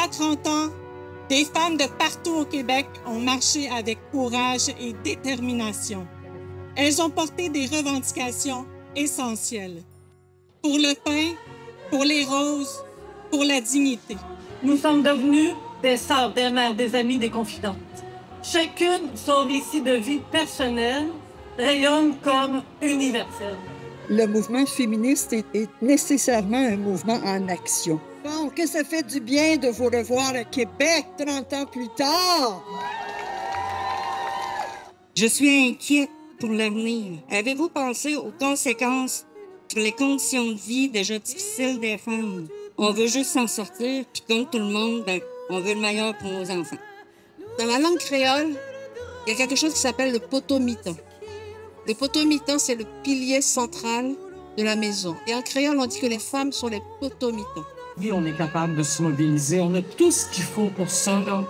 à 30 ans, des femmes de partout au Québec ont marché avec courage et détermination. Elles ont porté des revendications essentielles. Pour le pain, pour les roses, pour la dignité. Nous sommes devenus des sœurs, des mères, des amies, des confidentes. Chacune, son récit de vie personnel rayonne comme universel. Le mouvement féministe est nécessairement un mouvement en action. Bon, que ça fait du bien de vous revoir à Québec 30 ans plus tard. Je suis inquiète pour l'avenir. Avez-vous pensé aux conséquences sur les conditions de vie déjà difficiles des femmes? On veut juste s'en sortir, puis comme tout le monde, on veut le meilleur pour nos enfants. Dans la langue créole, il y a quelque chose qui s'appelle le potomitan. Le potomitan, c'est le pilier central de la maison. Et en créole, on dit que les femmes sont les potomitans. Oui, on est capable de se mobiliser. On a tout ce qu'il faut pour ça. Là.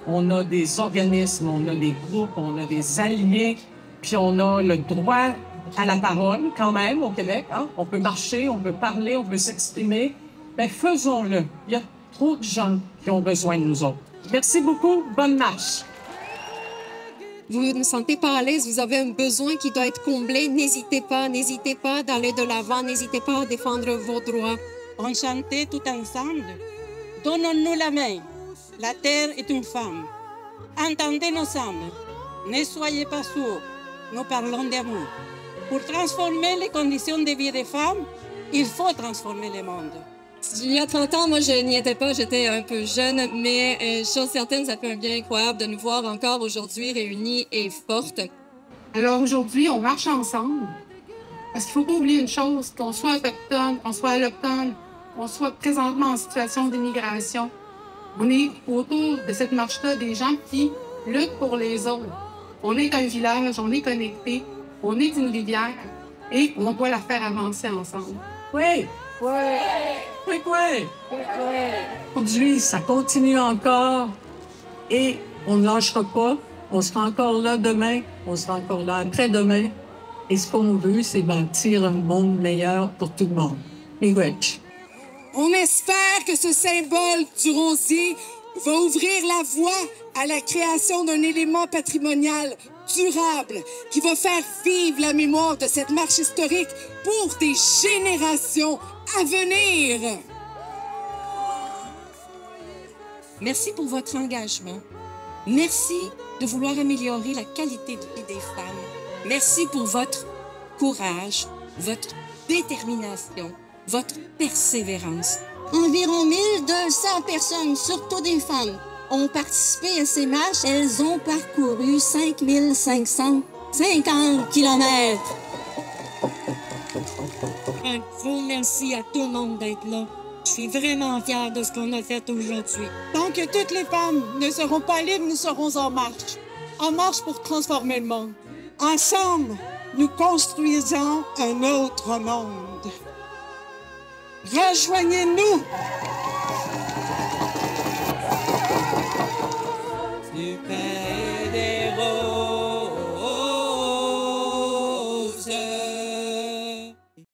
On a des organismes, on a des groupes, on a des alliés, puis on a le droit à la parole quand même au Québec. Hein? On peut marcher, on peut parler, on peut s'exprimer. Bien, faisons-le. Il y a trop de gens qui ont besoin de nous autres. Merci beaucoup. Bonne marche. Vous ne vous sentez pas à l'aise, vous avez un besoin qui doit être comblé. N'hésitez pas d'aller de l'avant, n'hésitez pas à défendre vos droits. On chantait tout ensemble. Donnons-nous la main. La terre est une femme. Entendez nos âmes. Ne soyez pas sourds. Nous parlons d'amour. Pour transformer les conditions de vie des femmes, il faut transformer le monde. Il y a 30 ans, moi, je n'y étais pas, j'étais un peu jeune, mais chose certaine, ça fait un bien incroyable de nous voir encore aujourd'hui réunies et fortes. Alors aujourd'hui, on marche ensemble. Parce qu'il ne faut pas oublier une chose, qu'on soit autochtone, qu'on soit alloctone, qu'on soit présentement en situation d'immigration. On est autour de cette marche-là des gens qui luttent pour les autres. On est un village, on est connectés, on est une rivière et on doit la faire avancer ensemble. Oui! Oui! Oui, oui! Aujourd'hui, ça continue encore et on ne lâchera pas. On sera encore là demain, on sera encore là après-demain. Et ce qu'on veut, c'est bâtir un monde meilleur pour tout le monde. Miigwech. On espère que ce symbole du rosier va ouvrir la voie à la création d'un élément patrimonial durable qui va faire vivre la mémoire de cette marche historique pour des générations à venir. Merci pour votre engagement. Merci de vouloir améliorer la qualité de vie des femmes. Merci pour votre courage, votre détermination, votre persévérance. Environ 1200 personnes, surtout des femmes, ont participé à ces marches. Elles ont parcouru 5550 kilomètres. Un gros merci à tout le monde d'être là. Je suis vraiment fière de ce qu'on a fait aujourd'hui. Tant que toutes les femmes ne seront pas libres, nous serons en marche. En marche pour transformer le monde. Ensemble, nous construisons un autre monde. Rejoignez-nous!